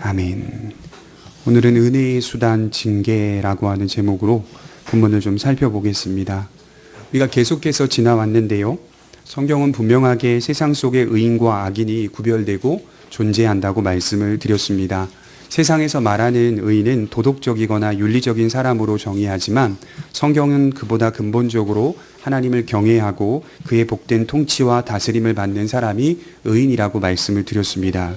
아멘. 오늘은 은혜의 수단 징계라고 하는 제목으로 본문을 좀 살펴보겠습니다. 우리가 계속해서 지나왔는데요. 성경은 분명하게 세상 속의 의인과 악인이 구별되고 존재한다고 말씀을 드렸습니다. 세상에서 말하는 의인은 도덕적이거나 윤리적인 사람으로 정의하지만 성경은 그보다 근본적으로 하나님을 경외하고 그의 복된 통치와 다스림을 받는 사람이 의인이라고 말씀을 드렸습니다.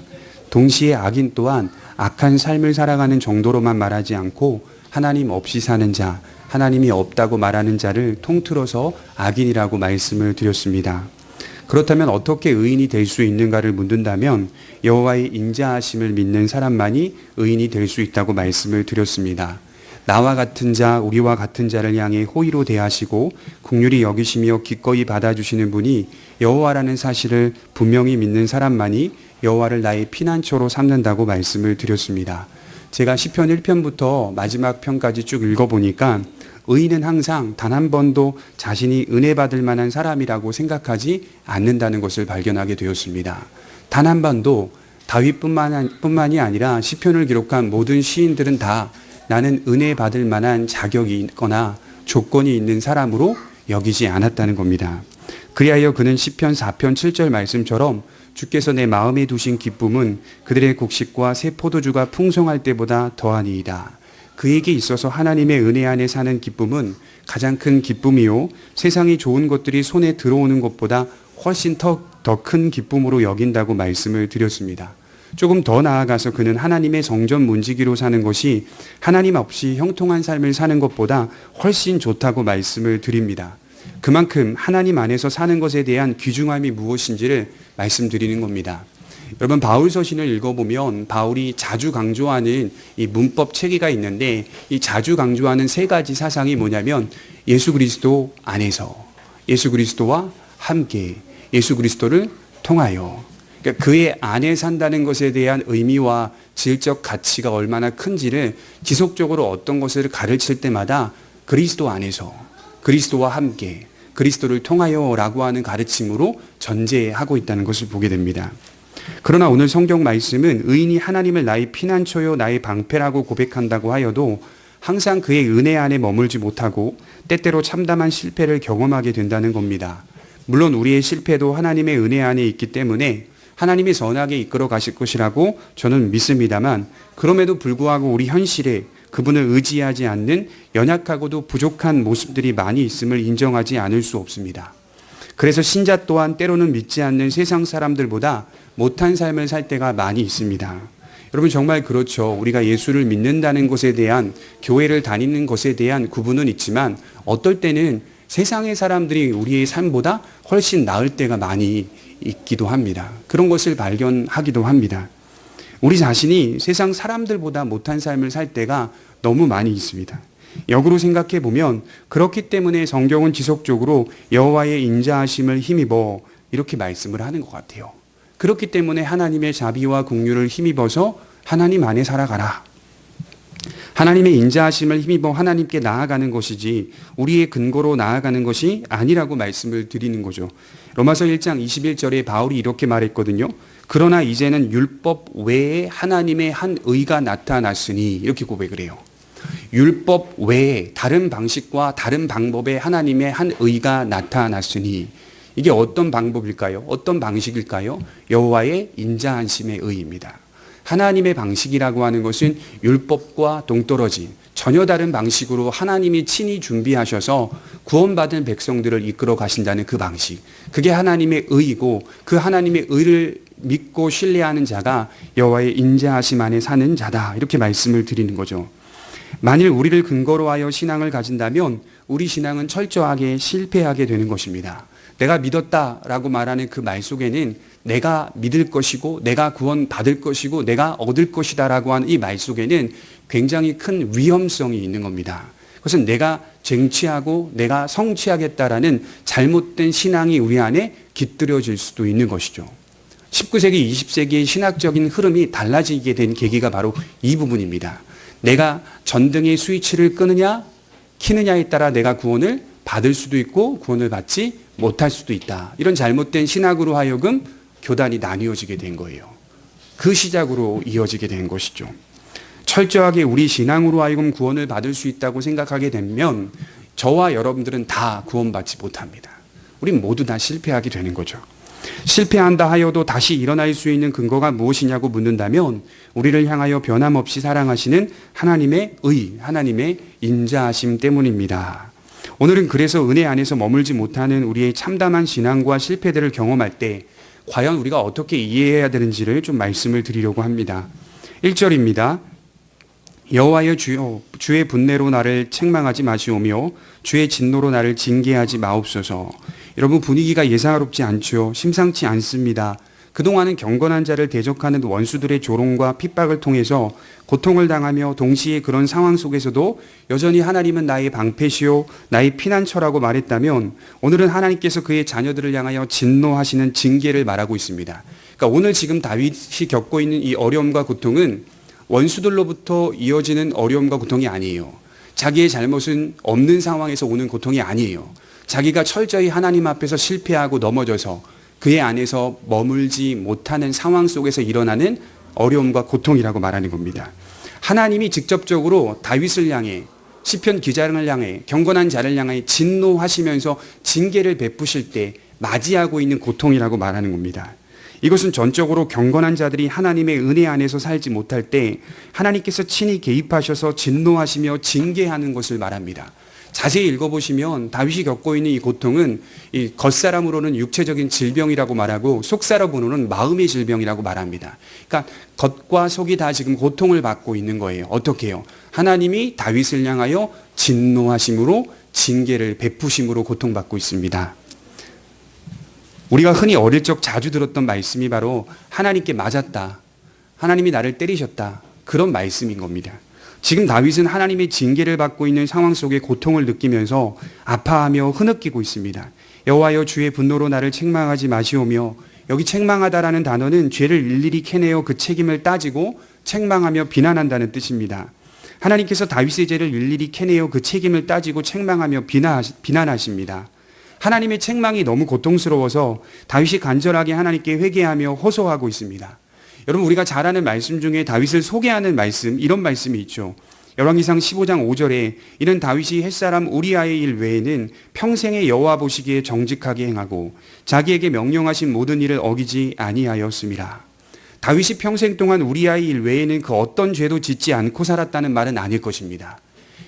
동시에 악인 또한 악한 삶을 살아가는 정도로만 말하지 않고 하나님 없이 사는 자, 하나님이 없다고 말하는 자를 통틀어서 악인이라고 말씀을 드렸습니다. 그렇다면 어떻게 의인이 될 수 있는가를 묻는다면 여호와의 인자하심을 믿는 사람만이 의인이 될 수 있다고 말씀을 드렸습니다. 나와 같은 자, 우리와 같은 자를 향해 호의로 대하시고 긍휼히 여기시며 기꺼이 받아주시는 분이 여호와라는 사실을 분명히 믿는 사람만이 여호와를 나의 피난처로 삼는다고 말씀을 드렸습니다. 제가 시편 1편부터 마지막 편까지 쭉 읽어보니까 의인은 항상 단 한 번도 자신이 은혜 받을 만한 사람이라고 생각하지 않는다는 것을 발견하게 되었습니다. 단 한 번도 다윗뿐만이 아니라 시편을 기록한 모든 시인들은 다 나는 은혜 받을 만한 자격이 있거나 조건이 있는 사람으로 여기지 않았다는 겁니다. 그리하여 그는 시편 4편 7절 말씀처럼 주께서 내 마음에 두신 기쁨은 그들의 곡식과 새 포도주가 풍성할 때보다 더하니이다. 그에게 있어서 하나님의 은혜 안에 사는 기쁨은 가장 큰 기쁨이요 세상의 좋은 것들이 손에 들어오는 것보다 훨씬 더 큰 기쁨으로 여긴다고 말씀을 드렸습니다. 조금 더 나아가서 그는 하나님의 성전 문지기로 사는 것이 하나님 없이 형통한 삶을 사는 것보다 훨씬 좋다고 말씀을 드립니다. 그만큼 하나님 안에서 사는 것에 대한 귀중함이 무엇인지를 말씀드리는 겁니다. 여러분, 바울 서신을 읽어보면 바울이 자주 강조하는 이 문법 체계가 있는데 이 자주 강조하는 세 가지 사상이 뭐냐면 예수 그리스도 안에서, 예수 그리스도와 함께, 예수 그리스도를 통하여, 그러니까 그의 안에 산다는 것에 대한 의미와 질적 가치가 얼마나 큰지를 지속적으로 어떤 것을 가르칠 때마다 그리스도 안에서, 그리스도와 함께, 그리스도를 통하여라고 하는 가르침으로 전제하고 있다는 것을 보게 됩니다. 그러나 오늘 성경 말씀은 의인이 하나님을 나의 피난처요 나의 방패라고 고백한다고 하여도 항상 그의 은혜 안에 머물지 못하고 때때로 참담한 실패를 경험하게 된다는 겁니다. 물론 우리의 실패도 하나님의 은혜 안에 있기 때문에 하나님이 선하게 이끌어 가실 것이라고 저는 믿습니다만 그럼에도 불구하고 우리 현실에 그분을 의지하지 않는 연약하고도 부족한 모습들이 많이 있음을 인정하지 않을 수 없습니다. 그래서 신자 또한 때로는 믿지 않는 세상 사람들보다 못한 삶을 살 때가 많이 있습니다. 여러분, 정말 그렇죠. 우리가 예수를 믿는다는 것에 대한, 교회를 다니는 것에 대한 구분은 있지만 어떨 때는 세상의 사람들이 우리의 삶보다 훨씬 나을 때가 많이 있기도 합니다. 그런 것을 발견하기도 합니다. 우리 자신이 세상 사람들보다 못한 삶을 살 때가 너무 많이 있습니다. 역으로 생각해 보면 그렇기 때문에 성경은 지속적으로 여호와의 인자하심을 힘입어 이렇게 말씀을 하는 것 같아요. 그렇기 때문에 하나님의 자비와 긍휼을 힘입어서 하나님 안에 살아가라. 하나님의 인자하심을 힘입어 하나님께 나아가는 것이지 우리의 근거로 나아가는 것이 아니라고 말씀을 드리는 거죠. 로마서 1장 21절에 바울이 이렇게 말했거든요. 그러나 이제는 율법 외에 하나님의 한 의가 나타났으니, 이렇게 고백을 해요. 율법 외에 다른 방식과 다른 방법에 하나님의 한 의가 나타났으니, 이게 어떤 방법일까요? 어떤 방식일까요? 여호와의 인자하심의 의입니다. 하나님의 방식이라고 하는 것은 율법과 동떨어진 전혀 다른 방식으로 하나님이 친히 준비하셔서 구원받은 백성들을 이끌어 가신다는 그 방식. 그게 하나님의 의이고 그 하나님의 의를 믿고 신뢰하는 자가 여호와의 인자하심 안에 사는 자다. 이렇게 말씀을 드리는 거죠. 만일 우리를 근거로 하여 신앙을 가진다면 우리 신앙은 철저하게 실패하게 되는 것입니다. 내가 믿었다라고 말하는 그 말 속에는 내가 믿을 것이고 내가 구원받을 것이고 내가 얻을 것이다라고 하는 이 말 속에는 굉장히 큰 위험성이 있는 겁니다. 그것은 내가 쟁취하고 내가 성취하겠다라는 잘못된 신앙이 우리 안에 깃들여질 수도 있는 것이죠. 19세기, 20세기의 신학적인 흐름이 달라지게 된 계기가 바로 이 부분입니다. 내가 전등의 스위치를 끄느냐 켜느냐에 따라 내가 구원을 받을 수도 있고 구원을 받지 못할 수도 있다. 이런 잘못된 신학으로 하여금 교단이 나뉘어지게 된 거예요. 그 시작으로 이어지게 된 것이죠. 철저하게 우리 신앙으로 하여금 구원을 받을 수 있다고 생각하게 되면 저와 여러분들은 다 구원받지 못합니다. 우린 모두 다 실패하게 되는 거죠. 실패한다 하여도 다시 일어날 수 있는 근거가 무엇이냐고 묻는다면 우리를 향하여 변함없이 사랑하시는 하나님의 의, 하나님의 인자하심 때문입니다. 오늘은 그래서 은혜 안에서 머물지 못하는 우리의 참담한 신앙과 실패들을 경험할 때 과연 우리가 어떻게 이해해야 되는지를 좀 말씀을 드리려고 합니다. 1절입니다. 여호와여 주의 분내로 나를 책망하지 마시오며 주의 진노로 나를 징계하지 마옵소서. 여러분, 분위기가 예사롭지 않죠. 심상치 않습니다. 그동안은 경건한 자를 대적하는 원수들의 조롱과 핍박을 통해서 고통을 당하며 동시에 그런 상황 속에서도 여전히 하나님은 나의 방패시오 나의 피난처라고 말했다면 오늘은 하나님께서 그의 자녀들을 향하여 진노하시는 징계를 말하고 있습니다. 그러니까 오늘 지금 다윗이 겪고 있는 이 어려움과 고통은 원수들로부터 이어지는 어려움과 고통이 아니에요. 자기의 잘못은 없는 상황에서 오는 고통이 아니에요. 자기가 철저히 하나님 앞에서 실패하고 넘어져서 그의 안에서 머물지 못하는 상황 속에서 일어나는 어려움과 고통이라고 말하는 겁니다. 하나님이 직접적으로 다윗을 향해, 시편 기자를 향해, 경건한 자를 향해 진노하시면서 징계를 베푸실 때 맞이하고 있는 고통이라고 말하는 겁니다. 이것은 전적으로 경건한 자들이 하나님의 은혜 안에서 살지 못할 때 하나님께서 친히 개입하셔서 진노하시며 징계하는 것을 말합니다. 자세히 읽어보시면 다윗이 겪고 있는 이 고통은 이 겉사람으로는 육체적인 질병이라고 말하고 속사람으로는 마음의 질병이라고 말합니다. 그러니까 겉과 속이 다 지금 고통을 받고 있는 거예요. 어떻게 해요? 하나님이 다윗을 향하여 진노하심으로 징계를 베푸심으로 고통받고 있습니다. 우리가 흔히 어릴 적 자주 들었던 말씀이 바로 하나님께 맞았다. 하나님이 나를 때리셨다. 그런 말씀인 겁니다. 지금 다윗은 하나님의 징계를 받고 있는 상황 속에 고통을 느끼면서 아파하며 흐느끼고 있습니다. 여호와여 주의 분노로 나를 책망하지 마시오며, 여기 책망하다라는 단어는 죄를 일일이 캐내어 그 책임을 따지고 책망하며 비난한다는 뜻입니다. 하나님께서 다윗의 죄를 일일이 캐내어 그 책임을 따지고 책망하며 비난하십니다. 하나님의 책망이 너무 고통스러워서 다윗이 간절하게 하나님께 회개하며 호소하고 있습니다. 여러분, 우리가 잘 아는 말씀 중에 다윗을 소개하는 말씀, 이런 말씀이 있죠. 열왕기상 15장 5절에 이는 다윗이 햇사람 우리아의 일 외에는 평생에 여호와 보시기에 정직하게 행하고 자기에게 명령하신 모든 일을 어기지 아니하였습니다. 다윗이 평생 동안 우리아의 일 외에는 그 어떤 죄도 짓지 않고 살았다는 말은 아닐 것입니다.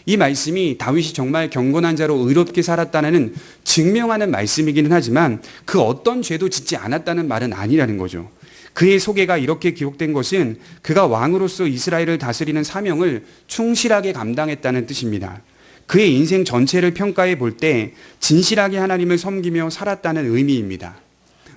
이 말씀이 다윗이 정말 경건한 자로 의롭게 살았다는 증명하는 말씀이기는 하지만 그 어떤 죄도 짓지 않았다는 말은 아니라는 거죠. 그의 소개가 이렇게 기록된 것은 그가 왕으로서 이스라엘을 다스리는 사명을 충실하게 감당했다는 뜻입니다. 그의 인생 전체를 평가해 볼 때 진실하게 하나님을 섬기며 살았다는 의미입니다.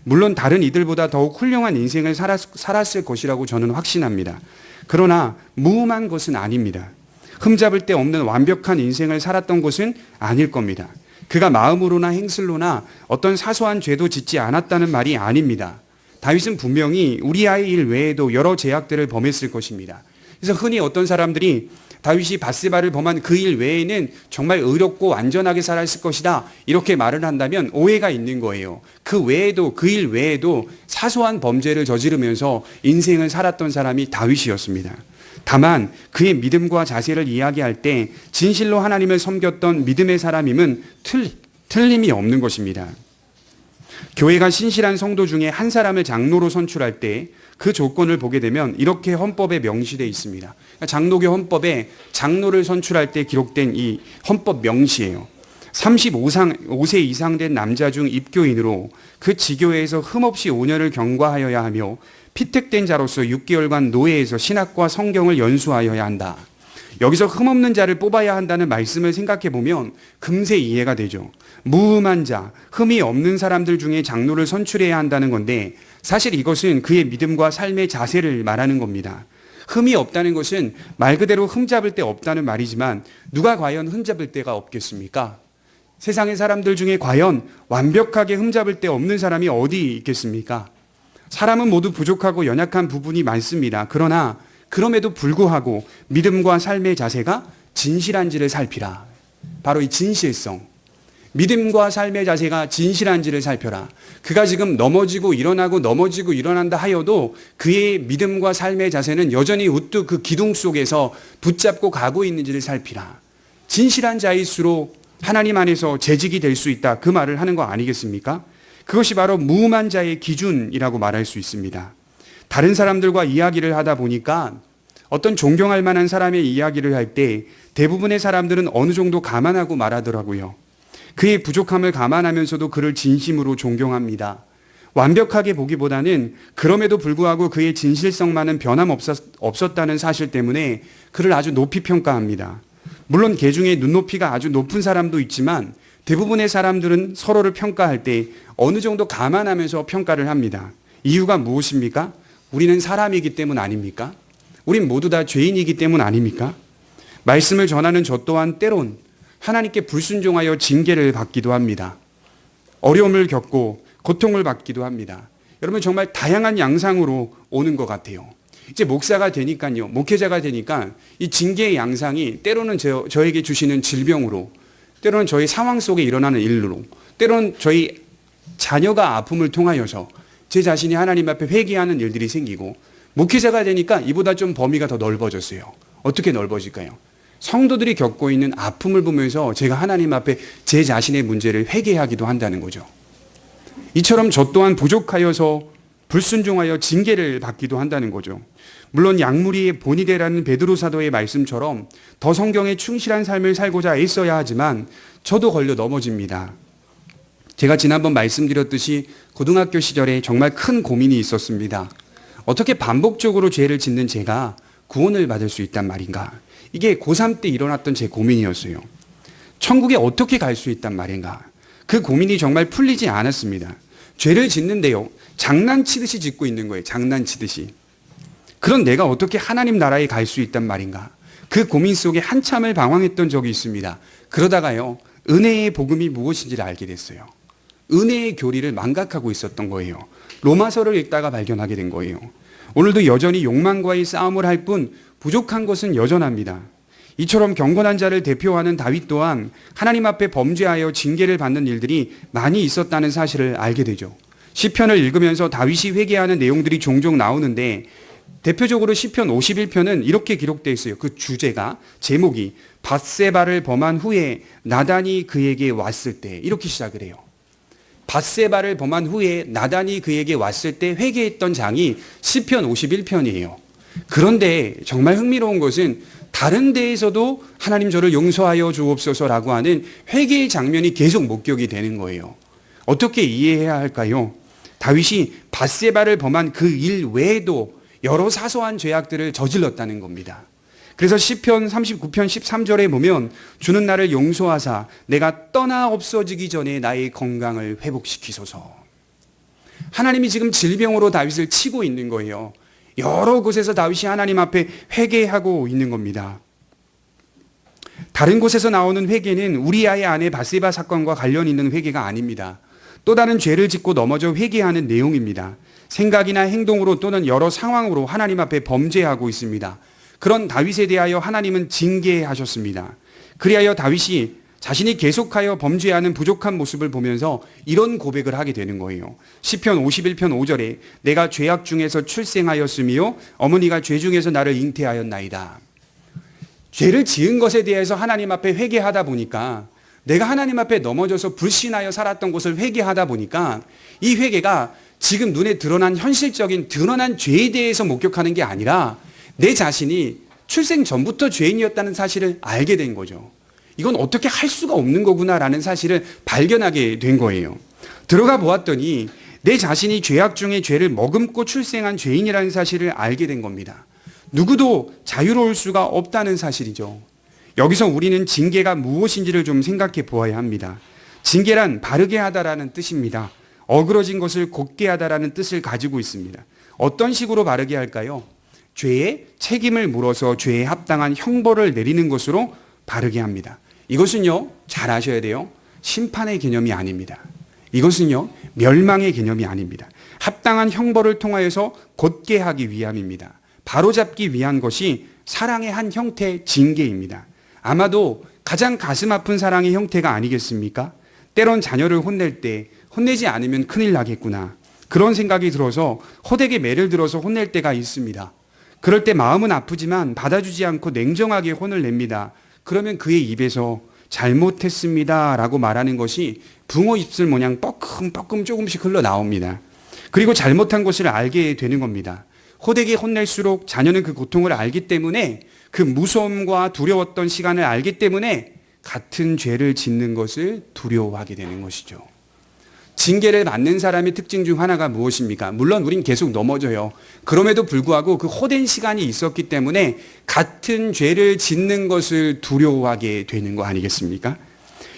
물론 다른 이들보다 더욱 훌륭한 인생을 살았을 것이라고 저는 확신합니다. 그러나 무음한 것은 아닙니다. 흠잡을 데 없는 완벽한 인생을 살았던 것은 아닐 겁니다. 그가 마음으로나 행실로나 어떤 사소한 죄도 짓지 않았다는 말이 아닙니다. 다윗은 분명히 우리아의 일 외에도 여러 죄악들을 범했을 것입니다. 그래서 흔히 어떤 사람들이 다윗이 밧세바를 범한 그 일 외에는 정말 의롭고 완전하게 살았을 것이다, 이렇게 말을 한다면 오해가 있는 거예요. 그 외에도, 그 일 외에도 사소한 범죄를 저지르면서 인생을 살았던 사람이 다윗이었습니다. 다만 그의 믿음과 자세를 이야기할 때 진실로 하나님을 섬겼던 믿음의 사람임은 틀림이 없는 것입니다. 교회가 신실한 성도 중에 한 사람을 장로로 선출할 때 그 조건을 보게 되면 이렇게 헌법에 명시되어 있습니다. 장로교 헌법에 장로를 선출할 때 기록된 이 헌법 명시예요. 35세 이상 된 남자 중 입교인으로 그 지교회에서 흠없이 5년을 경과하여야 하며 피택된 자로서 6개월간 노예에서 신학과 성경을 연수하여야 한다. 여기서 흠없는 자를 뽑아야 한다는 말씀을 생각해 보면 금세 이해가 되죠. 무음한 자, 흠이 없는 사람들 중에 장로를 선출해야 한다는 건데 사실 이것은 그의 믿음과 삶의 자세를 말하는 겁니다. 흠이 없다는 것은 말 그대로 흠잡을 데 없다는 말이지만 누가 과연 흠잡을 데가 없겠습니까? 세상의 사람들 중에 과연 완벽하게 흠잡을 데 없는 사람이 어디 있겠습니까? 사람은 모두 부족하고 연약한 부분이 많습니다. 그러나 그럼에도 불구하고 믿음과 삶의 자세가 진실한지를 살피라. 바로 이 진실성. 믿음과 삶의 자세가 진실한지를 살펴라. 그가 지금 넘어지고 일어나고 넘어지고 일어난다 하여도 그의 믿음과 삶의 자세는 여전히 우뚝 그 기둥 속에서 붙잡고 가고 있는지를 살피라. 진실한 자일수록 하나님 안에서 재직이 될 수 있다. 그 말을 하는 거 아니겠습니까? 그것이 바로 무음한 자의 기준이라고 말할 수 있습니다. 다른 사람들과 이야기를 하다 보니까 어떤 존경할 만한 사람의 이야기를 할 때 대부분의 사람들은 어느 정도 감안하고 말하더라고요. 그의 부족함을 감안하면서도 그를 진심으로 존경합니다. 완벽하게 보기보다는 그럼에도 불구하고 그의 진실성만은 변함없었다는 사실 때문에 그를 아주 높이 평가합니다. 물론 개 중에 눈높이가 아주 높은 사람도 있지만 대부분의 사람들은 서로를 평가할 때 어느 정도 감안하면서 평가를 합니다. 이유가 무엇입니까? 우리는 사람이기 때문 아닙니까? 우린 모두 다 죄인이기 때문 아닙니까? 말씀을 전하는 저 또한 때론 하나님께 불순종하여 징계를 받기도 합니다. 어려움을 겪고 고통을 받기도 합니다. 여러분 정말 다양한 양상으로 오는 것 같아요. 이제 목사가 되니까요, 목회자가 되니까 이 징계의 양상이 때로는 저에게 주시는 질병으로, 때로는 저희 상황 속에 일어나는 일로, 때로는 저희 자녀가 아픔을 통하여서 제 자신이 하나님 앞에 회개하는 일들이 생기고, 목회자가 되니까 이보다 좀 범위가 더 넓어졌어요. 어떻게 넓어질까요? 성도들이 겪고 있는 아픔을 보면서 제가 하나님 앞에 제 자신의 문제를 회개하기도 한다는 거죠. 이처럼 저 또한 부족하여서 불순종하여 징계를 받기도 한다는 거죠. 물론 약물이 본이 되라는 베드로 사도의 말씀처럼 더 성경에 충실한 삶을 살고자 애써야 하지만 저도 걸려 넘어집니다. 제가 지난번 말씀드렸듯이 고등학교 시절에 정말 큰 고민이 있었습니다. 어떻게 반복적으로 죄를 짓는 제가 구원을 받을 수 있단 말인가? 이게 고3 때 일어났던 제 고민이었어요. 천국에 어떻게 갈 수 있단 말인가? 그 고민이 정말 풀리지 않았습니다. 죄를 짓는데요, 장난치듯이 짓고 있는 거예요. 장난치듯이. 그런 내가 어떻게 하나님 나라에 갈 수 있단 말인가? 그 고민 속에 한참을 방황했던 적이 있습니다. 그러다가요, 은혜의 복음이 무엇인지를 알게 됐어요. 은혜의 교리를 망각하고 있었던 거예요. 로마서를 읽다가 발견하게 된 거예요. 오늘도 여전히 욕망과의 싸움을 할 뿐 부족한 것은 여전합니다. 이처럼 경건한 자를 대표하는 다윗 또한 하나님 앞에 범죄하여 징계를 받는 일들이 많이 있었다는 사실을 알게 되죠. 시편을 읽으면서 다윗이 회개하는 내용들이 종종 나오는데 대표적으로 시편 51편은 이렇게 기록되어 있어요. 그 주제가, 제목이 밧세바를 범한 후에 나단이 그에게 왔을 때, 이렇게 시작을 해요. 밧세바를 범한 후에 나단이 그에게 왔을 때 회개했던 장이 시편 51편이에요. 그런데 정말 흥미로운 것은 다른 데에서도 하나님 저를 용서하여 주옵소서라고 하는 회개의 장면이 계속 목격이 되는 거예요. 어떻게 이해해야 할까요? 다윗이 밧세바를 범한 그 일 외에도 여러 사소한 죄악들을 저질렀다는 겁니다. 그래서 시편 39편 13절에 보면 주는 나를 용서하사 내가 떠나 없어지기 전에 나의 건강을 회복시키소서. 하나님이 지금 질병으로 다윗을 치고 있는 거예요. 여러 곳에서 다윗이 하나님 앞에 회개하고 있는 겁니다. 다른 곳에서 나오는 회개는 우리아의 아내 밧세바 사건과 관련 있는 회개가 아닙니다. 또 다른 죄를 짓고 넘어져 회개하는 내용입니다. 생각이나 행동으로 또는 여러 상황으로 하나님 앞에 범죄하고 있습니다. 그런 다윗에 대하여 하나님은 징계하셨습니다. 그리하여 다윗이 자신이 계속하여 범죄하는 부족한 모습을 보면서 이런 고백을 하게 되는 거예요. 시편 51편 5절에 내가 죄악 중에서 출생하였으며 어머니가 죄 중에서 나를 잉태하였나이다. 죄를 지은 것에 대해서 하나님 앞에 회개하다 보니까, 내가 하나님 앞에 넘어져서 불신하여 살았던 것을 회개하다 보니까 이 회개가 지금 눈에 드러난 현실적인 드러난 죄에 대해서 목격하는 게 아니라 내 자신이 출생 전부터 죄인이었다는 사실을 알게 된 거죠. 이건 어떻게 할 수가 없는 거구나라는 사실을 발견하게 된 거예요. 들어가 보았더니 내 자신이 죄악 중에 죄를 머금고 출생한 죄인이라는 사실을 알게 된 겁니다. 누구도 자유로울 수가 없다는 사실이죠. 여기서 우리는 징계가 무엇인지를 좀 생각해 보아야 합니다. 징계란 바르게 하다라는 뜻입니다. 어그러진 것을 곧게 하다라는 뜻을 가지고 있습니다. 어떤 식으로 바르게 할까요? 죄에 책임을 물어서 죄에 합당한 형벌을 내리는 것으로 바르게 합니다. 이것은요, 잘 아셔야 돼요. 심판의 개념이 아닙니다. 이것은요, 멸망의 개념이 아닙니다. 합당한 형벌을 통하여서 곧게 하기 위함입니다. 바로잡기 위한 것이 사랑의 한 형태 징계입니다. 아마도 가장 가슴 아픈 사랑의 형태가 아니겠습니까? 때론 자녀를 혼낼 때 혼내지 않으면 큰일 나겠구나. 그런 생각이 들어서 호되게 매를 들어서 혼낼 때가 있습니다. 그럴 때 마음은 아프지만 받아주지 않고 냉정하게 혼을 냅니다. 그러면 그의 입에서 잘못했습니다 라고 말하는 것이 붕어 입술 모양 뻐끔뻐끔 조금씩 흘러나옵니다. 그리고 잘못한 것을 알게 되는 겁니다. 호되게 혼낼수록 자녀는 그 고통을 알기 때문에 그 무서움과 두려웠던 시간을 알기 때문에 같은 죄를 짓는 것을 두려워하게 되는 것이죠. 징계를 받는 사람의 특징 중 하나가 무엇입니까? 물론 우린 계속 넘어져요. 그럼에도 불구하고 그 호된 시간이 있었기 때문에 같은 죄를 짓는 것을 두려워하게 되는 거 아니겠습니까?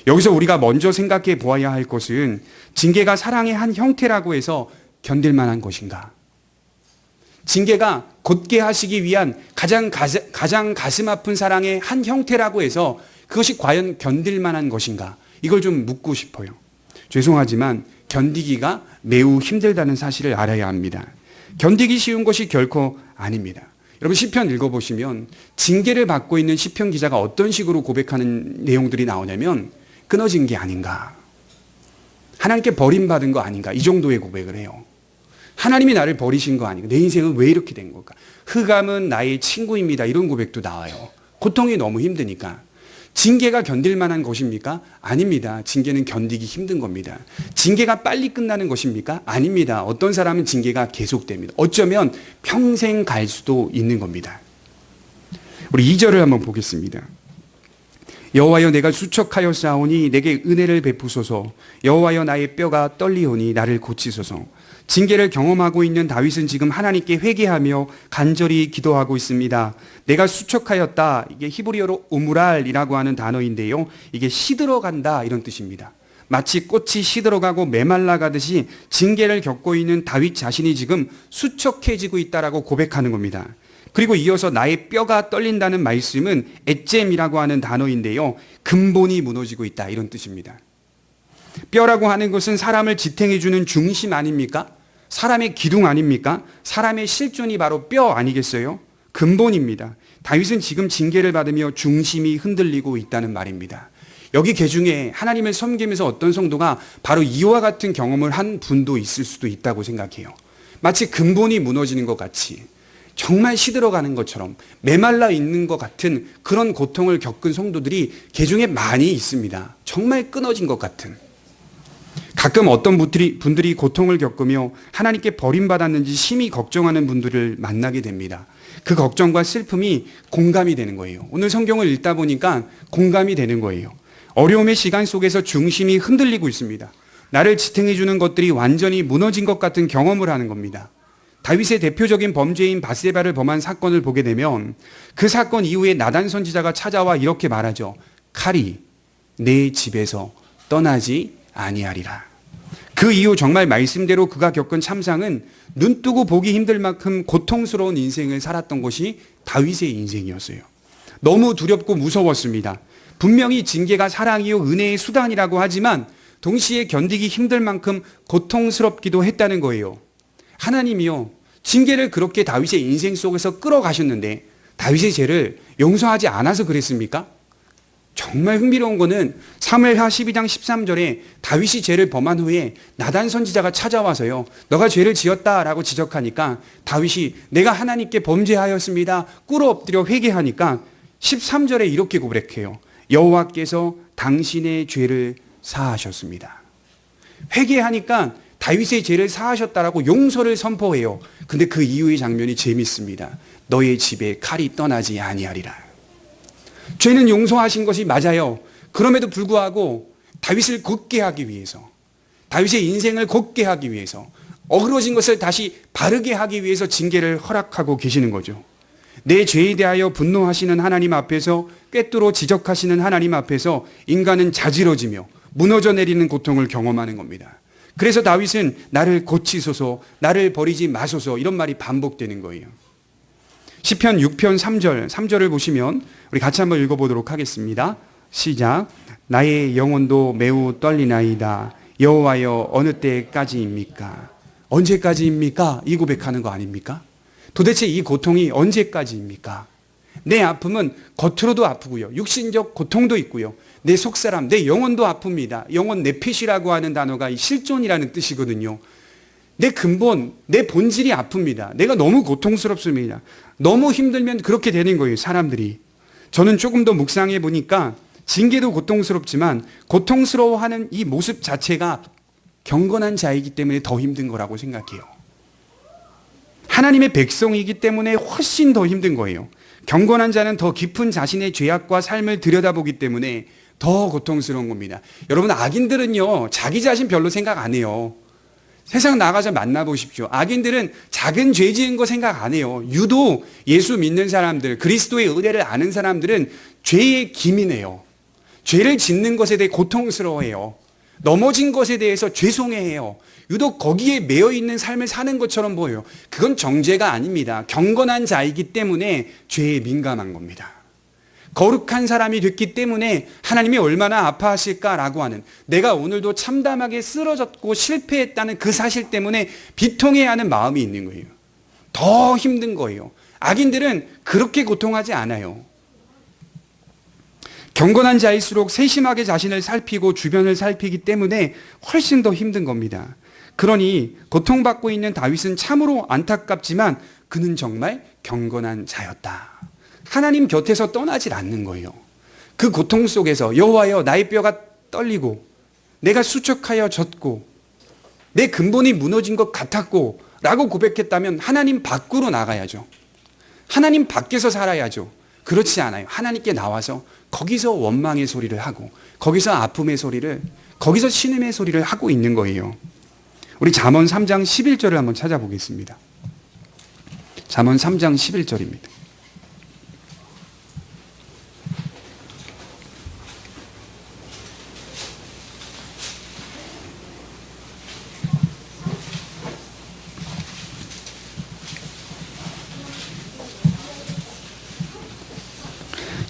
여기서 우리가 먼저 생각해 보아야 할 것은 징계가 사랑의 한 형태라고 해서 견딜 만한 것인가? 징계가 곧게 하시기 위한 가장 가슴 아픈 사랑의 한 형태라고 해서 그것이 과연 견딜 만한 것인가? 이걸 좀 묻고 싶어요. 죄송하지만 견디기가 매우 힘들다는 사실을 알아야 합니다. 견디기 쉬운 것이 결코 아닙니다. 여러분 시편 읽어보시면 징계를 받고 있는 시편 기자가 어떤 식으로 고백하는 내용들이 나오냐면 끊어진 게 아닌가. 하나님께 버림받은 거 아닌가. 이 정도의 고백을 해요. 하나님이 나를 버리신 거 아닌가. 내 인생은 왜 이렇게 된 걸까. 흑암은 나의 친구입니다. 이런 고백도 나와요. 고통이 너무 힘드니까. 징계가 견딜 만한 것입니까? 아닙니다. 징계는 견디기 힘든 겁니다. 징계가 빨리 끝나는 것입니까? 아닙니다. 어떤 사람은 징계가 계속됩니다. 어쩌면 평생 갈 수도 있는 겁니다. 우리 2절을 한번 보겠습니다. 여호와여 내가 수척하여 싸우니 내게 은혜를 베푸소서. 여호와여 나의 뼈가 떨리오니 나를 고치소서. 징계를 경험하고 있는 다윗은 지금 하나님께 회개하며 간절히 기도하고 있습니다. 내가 수척하였다. 이게 히브리어로 우무랄이라고 하는 단어인데요. 이게 시들어간다 이런 뜻입니다. 마치 꽃이 시들어가고 메말라가듯이 징계를 겪고 있는 다윗 자신이 지금 수척해지고 있다라고 고백하는 겁니다. 그리고 이어서 나의 뼈가 떨린다는 말씀은 에젬이라고 하는 단어인데요. 근본이 무너지고 있다 이런 뜻입니다. 뼈라고 하는 것은 사람을 지탱해주는 중심 아닙니까? 사람의 기둥 아닙니까? 사람의 실존이 바로 뼈 아니겠어요? 근본입니다. 다윗은 지금 징계를 받으며 중심이 흔들리고 있다는 말입니다. 여기 개중에 하나님을 섬기면서 어떤 성도가 바로 이와 같은 경험을 한 분도 있을 수도 있다고 생각해요. 마치 근본이 무너지는 것 같이 정말 시들어가는 것처럼 메말라 있는 것 같은 그런 고통을 겪은 성도들이 개중에 많이 있습니다. 정말 끊어진 것 같은. 가끔 어떤 분들이 고통을 겪으며 하나님께 버림받았는지 심히 걱정하는 분들을 만나게 됩니다. 그 걱정과 슬픔이 공감이 되는 거예요. 오늘 성경을 읽다 보니까 공감이 되는 거예요. 어려움의 시간 속에서 중심이 흔들리고 있습니다. 나를 지탱해주는 것들이 완전히 무너진 것 같은 경험을 하는 겁니다. 다윗의 대표적인 범죄인 밧세바를 범한 사건을 보게 되면 그 사건 이후에 나단 선지자가 찾아와 이렇게 말하죠. 칼이 내 집에서 떠나지 아니하리라. 그 이후 정말 말씀대로 그가 겪은 참상은 눈뜨고 보기 힘들 만큼 고통스러운 인생을 살았던 것이 다윗의 인생이었어요. 너무 두렵고 무서웠습니다. 분명히 징계가 사랑이요 은혜의 수단이라고 하지만 동시에 견디기 힘들 만큼 고통스럽기도 했다는 거예요. 하나님이요 징계를 그렇게 다윗의 인생 속에서 끌어가셨는데 다윗의 죄를 용서하지 않아서 그랬습니까? 정말 흥미로운 거는 사무엘하 12장 13절에 다윗이 죄를 범한 후에 나단 선지자가 찾아와서요. 너가 죄를 지었다라고 지적하니까 다윗이 내가 하나님께 범죄하였습니다. 꿇어 엎드려 회개하니까 13절에 이렇게 고백해요. 여호와께서 당신의 죄를 사하셨습니다. 회개하니까 다윗의 죄를 사하셨다라고 용서를 선포해요. 근데 그 이후의 장면이 재밌습니다. 너의 집에 칼이 떠나지 아니하리라. 죄는 용서하신 것이 맞아요. 그럼에도 불구하고 다윗을 걷게 하기 위해서, 다윗의 인생을 걷게 하기 위해서, 어그러진 것을 다시 바르게 하기 위해서 징계를 허락하고 계시는 거죠. 내 죄에 대하여 분노하시는 하나님 앞에서, 꿰뚫어 지적하시는 하나님 앞에서 인간은 자지러지며 무너져 내리는 고통을 경험하는 겁니다. 그래서 다윗은 나를 고치소서, 나를 버리지 마소서 이런 말이 반복되는 거예요. 시편 6편 3절을 보시면 우리 같이 한번 읽어보도록 하겠습니다. 시작. 나의 영혼도 매우 떨리나이다. 여호와여 어느 때까지입니까? 언제까지입니까? 이 고백하는 거 아닙니까? 도대체 이 고통이 언제까지입니까? 내 아픔은 겉으로도 아프고요. 육신적 고통도 있고요. 내 속사람, 내 영혼도 아픕니다. 영혼 네핏이라고 하는 단어가 이 실존이라는 뜻이거든요. 내 근본, 내 본질이 아픕니다. 내가 너무 고통스럽습니다. 너무 힘들면 그렇게 되는 거예요, 사람들이. 저는 조금 더 묵상해 보니까 징계도 고통스럽지만 고통스러워하는 이 모습 자체가 경건한 자이기 때문에 더 힘든 거라고 생각해요. 하나님의 백성이기 때문에 훨씬 더 힘든 거예요. 경건한 자는 더 깊은 자신의 죄악과 삶을 들여다보기 때문에 더 고통스러운 겁니다. 여러분, 악인들은요, 자기 자신 별로 생각 안 해요. 세상 나가서 만나보십시오. 악인들은 작은 죄 지은 거 생각 안 해요. 유독 예수 믿는 사람들, 그리스도의 은혜를 아는 사람들은 죄에 기민해요. 죄를 짓는 것에 대해 고통스러워해요. 넘어진 것에 대해서 죄송해해요. 유독 거기에 매여 있는 삶을 사는 것처럼 보여요. 그건 정죄가 아닙니다. 경건한 자이기 때문에 죄에 민감한 겁니다. 거룩한 사람이 됐기 때문에 하나님이 얼마나 아파하실까라고 하는, 내가 오늘도 참담하게 쓰러졌고 실패했다는 그 사실 때문에 비통해야 하는 마음이 있는 거예요. 더 힘든 거예요. 악인들은 그렇게 고통하지 않아요. 경건한 자일수록 세심하게 자신을 살피고 주변을 살피기 때문에 훨씬 더 힘든 겁니다. 그러니 고통받고 있는 다윗은 참으로 안타깝지만 그는 정말 경건한 자였다. 하나님 곁에서 떠나질 않는 거예요. 그 고통 속에서 여호와여, 나의 뼈가 떨리고 내가 수척하여 졌고 내 근본이 무너진 것 같았고 라고 고백했다면 하나님 밖으로 나가야죠. 하나님 밖에서 살아야죠. 그렇지 않아요. 하나님께 나와서 거기서 원망의 소리를 하고 거기서 아픔의 소리를, 거기서 신음의 소리를 하고 있는 거예요. 우리 잠언 3장 11절을 한번 찾아보겠습니다. 잠언 3장 11절입니다.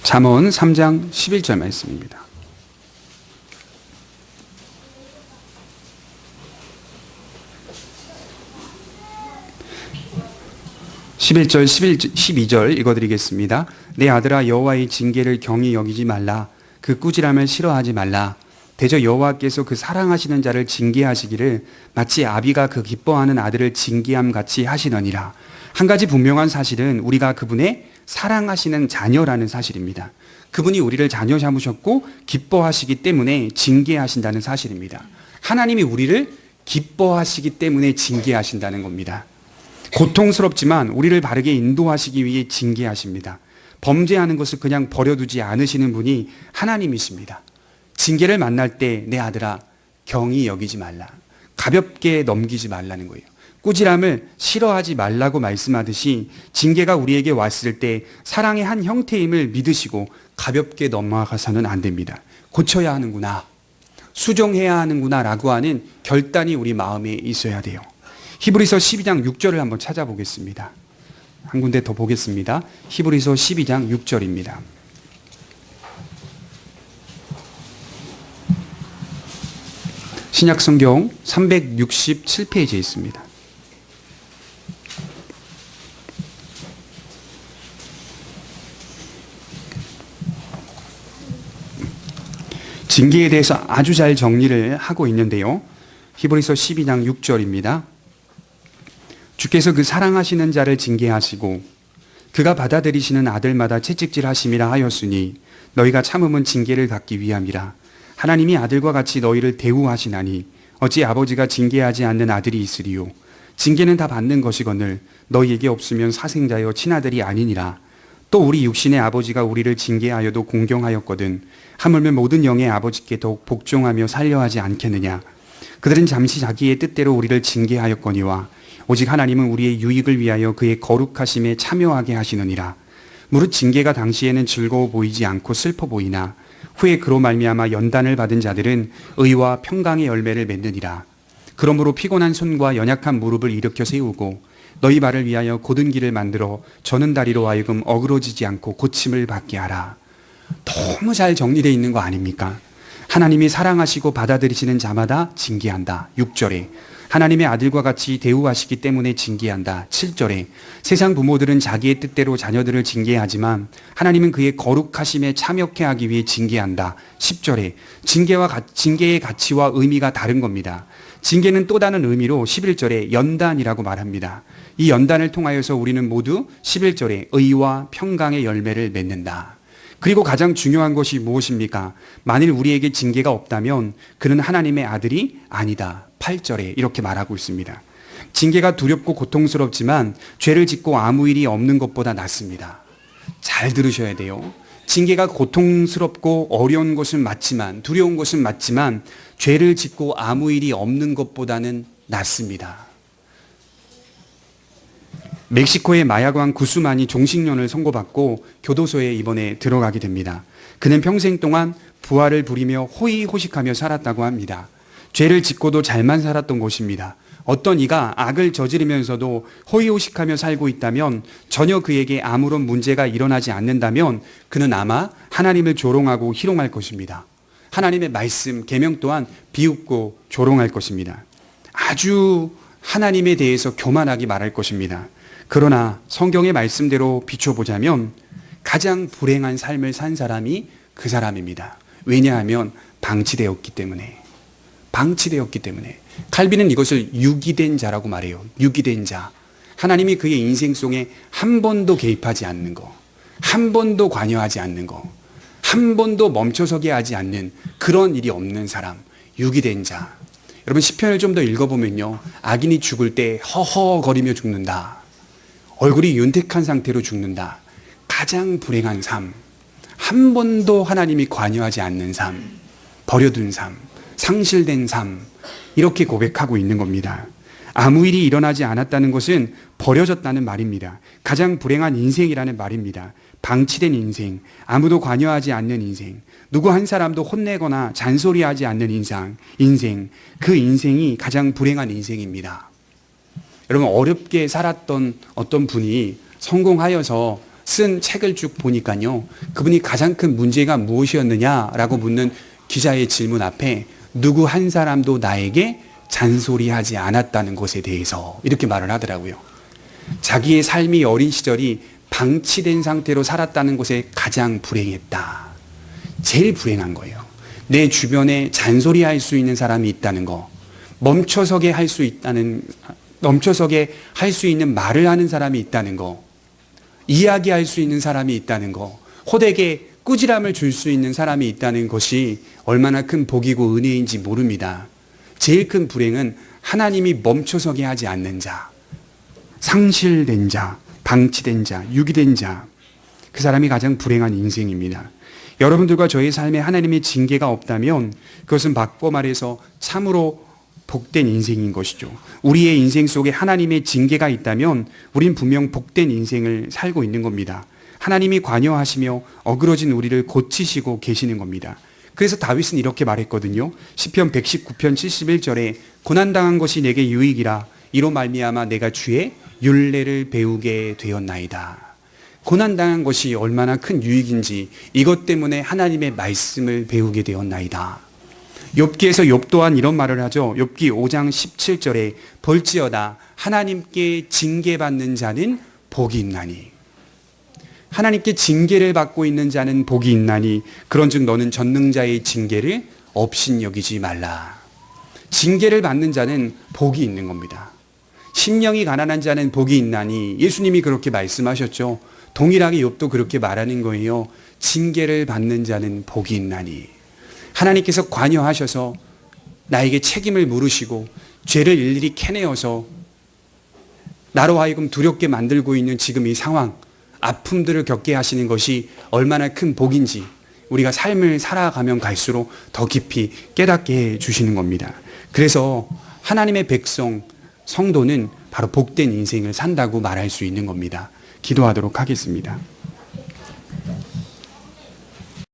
잠언 3장 11절 말씀입니다. (11절) 12절 읽어드리겠습니다. 내 아들아, 여호와의 징계를 경히 여기지 말라. 그 꾸지람을 싫어하지 말라. 대저 여호와께서 그 사랑하시는 자를 징계하시기를 마치 아비가 그 기뻐하는 아들을 징계함 같이 하시느니라. 한 가지 분명한 사실은 우리가 그분의 사랑하시는 자녀라는 사실입니다. 그분이 우리를 자녀 삼으셨고 기뻐하시기 때문에 징계하신다는 사실입니다. 하나님이 우리를 기뻐하시기 때문에 징계하신다는 겁니다. 고통스럽지만 우리를 바르게 인도하시기 위해 징계하십니다. 범죄하는 것을 그냥 버려두지 않으시는 분이 하나님이십니다. 징계를 만날 때 내 아들아, 경히 여기지 말라. 가볍게 넘기지 말라는 거예요. 꾸지람을 싫어하지 말라고 말씀하듯이 징계가 우리에게 왔을 때 사랑의 한 형태임을 믿으시고 가볍게 넘어가서는 안 됩니다. 고쳐야 하는구나, 수정해야 하는구나 라고 하는 결단이 우리 마음에 있어야 돼요. 히브리서 12장 6절을 한번 찾아보겠습니다. 한 군데 더 보겠습니다. 히브리서 12장 6절입니다. 신약성경 367페이지에 있습니다. 징계에 대해서 아주 잘 정리를 하고 있는데요. 히브리서 12장 6절입니다. 주께서 그 사랑하시는 자를 징계하시고 그가 받아들이시는 아들마다 채찍질하심이라 하였으니 너희가 참음은 징계를 받기 위함이라. 하나님이 아들과 같이 너희를 대우하시나니 어찌 아버지가 징계하지 않는 아들이 있으리요. 징계는 다 받는 것이거늘 너희에게 없으면 사생자여 친아들이 아니니라. 또 우리 육신의 아버지가 우리를 징계하여도 공경하였거든 하물며 모든 영의 아버지께 더욱 복종하며 살려하지 않겠느냐. 그들은 잠시 자기의 뜻대로 우리를 징계하였거니와 오직 하나님은 우리의 유익을 위하여 그의 거룩하심에 참여하게 하시느니라. 무릇 징계가 당시에는 즐거워 보이지 않고 슬퍼 보이나 후에 그로 말미암아 연단을 받은 자들은 의와 평강의 열매를 맺느니라. 그러므로 피곤한 손과 연약한 무릎을 일으켜 세우고 너희 발을 위하여 곧은 길을 만들어 저는 다리로 하여금 어그러지지 않고 고침을 받게 하라. 너무 잘 정리되어 있는 거 아닙니까? 하나님이 사랑하시고 받아들이시는 자마다 징계한다. 6절에 하나님의 아들과 같이 대우하시기 때문에 징계한다. 7절에 세상 부모들은 자기의 뜻대로 자녀들을 징계하지만 하나님은 그의 거룩하심에 참여케 하기 위해 징계한다. 10절에 징계의 가치와 의미가 다른 겁니다. 징계는 또 다른 의미로 11절에 연단이라고 말합니다. 이 연단을 통하여서 우리는 모두 11절에 의와 평강의 열매를 맺는다. 그리고 가장 중요한 것이 무엇입니까? 만일 우리에게 징계가 없다면 그는 하나님의 아들이 아니다. 8절에 이렇게 말하고 있습니다. 징계가 두렵고 고통스럽지만 죄를 짓고 아무 일이 없는 것보다 낫습니다. 잘 들으셔야 돼요. 징계가 고통스럽고 어려운 것은 맞지만, 두려운 것은 맞지만 죄를 짓고 아무 일이 없는 것보다는 낫습니다. 멕시코의 마약왕 구스만이 종식론을 선고받고 교도소에 이번에 들어가게 됩니다. 그는 평생 동안 부활을 부리며 호의호식하며 살았다고 합니다. 죄를 짓고도 잘만 살았던 것입니다. 어떤 이가 악을 저지르면서도 호의호식하며 살고 있다면, 전혀 그에게 아무런 문제가 일어나지 않는다면 그는 아마 하나님을 조롱하고 희롱할 것입니다. 하나님의 말씀, 계명 또한 비웃고 조롱할 것입니다. 아주 하나님에 대해서 교만하게 말할 것입니다. 그러나 성경의 말씀대로 비춰보자면 가장 불행한 삶을 산 사람이 그 사람입니다. 왜냐하면 방치되었기 때문에. 칼빈은 이것을 유기된 자라고 말해요. 유기된 자. 하나님이 그의 인생 속에 한 번도 개입하지 않는 거, 한 번도 관여하지 않는 거, 한 번도 멈춰서게 하지 않는 그런 일이 없는 사람, 유기된 자. 여러분 시편을 좀 더 읽어보면요, 악인이 죽을 때 허허거리며 죽는다. 얼굴이 윤택한 상태로 죽는다. 가장 불행한 삶, 한 번도 하나님이 관여하지 않는 삶, 버려둔 삶, 상실된 삶, 이렇게 고백하고 있는 겁니다. 아무 일이 일어나지 않았다는 것은 버려졌다는 말입니다. 가장 불행한 인생이라는 말입니다. 방치된 인생, 아무도 관여하지 않는 인생, 누구 한 사람도 혼내거나 잔소리하지 않는 인생, 그 인생이 가장 불행한 인생입니다. 여러분 어렵게 살았던 어떤 분이 성공하여서 쓴 책을 쭉 보니까요, 그분이 가장 큰 문제가 무엇이었느냐라고 묻는 기자의 질문 앞에 누구 한 사람도 나에게 잔소리하지 않았다는 것에 대해서 이렇게 말을 하더라고요. 자기의 삶이 어린 시절이 방치된 상태로 살았다는 것에 가장 불행했다. 제일 불행한 거예요. 내 주변에 잔소리할 수 있는 사람이 있다는 거, 멈춰서게 할 수 있는 말을 하는 사람이 있다는 거, 이야기할 수 있는 사람이 있다는 거, 호되게 꾸지람을 줄 수 있는 사람이 있다는 것이 얼마나 큰 복이고 은혜인지 모릅니다. 제일 큰 불행은 하나님이 멈춰서게 하지 않는 자, 상실된 자, 방치된 자, 유기된 자, 그 사람이 가장 불행한 인생입니다. 여러분들과 저의 삶에 하나님의 징계가 없다면 그것은 바꿔 말해서 참으로 복된 인생인 것이죠. 우리의 인생 속에 하나님의 징계가 있다면 우린 분명 복된 인생을 살고 있는 겁니다. 하나님이 관여하시며 어그러진 우리를 고치시고 계시는 겁니다. 그래서 다윗은 이렇게 말했거든요. 시편 119편 71절에 고난당한 것이 내게 유익이라 이로 말미암아 내가 주의 율례를 배우게 되었나이다. 고난당한 것이 얼마나 큰 유익인지 이것 때문에 하나님의 말씀을 배우게 되었나이다. 욥기에서 욥 또한 이런 말을 하죠. 욥기 5장 17절에 볼지어다 하나님께 징계받는 자는 복이 있나니, 하나님께 징계를 받고 있는 자는 복이 있나니 그런즉 너는 전능자의 징계를 업신여기지 말라. 징계를 받는 자는 복이 있는 겁니다. 심령이 가난한 자는 복이 있나니, 예수님이 그렇게 말씀하셨죠. 동일하게 욥도 그렇게 말하는 거예요. 징계를 받는 자는 복이 있나니. 하나님께서 관여하셔서 나에게 책임을 물으시고 죄를 일일이 캐내어서 나로 하여금 두렵게 만들고 있는 지금 이 상황, 아픔들을 겪게 하시는 것이 얼마나 큰 복인지 우리가 삶을 살아가면 갈수록 더 깊이 깨닫게 해 주시는 겁니다. 그래서 하나님의 백성, 성도는 바로 복된 인생을 산다고 말할 수 있는 겁니다. 기도하도록 하겠습니다.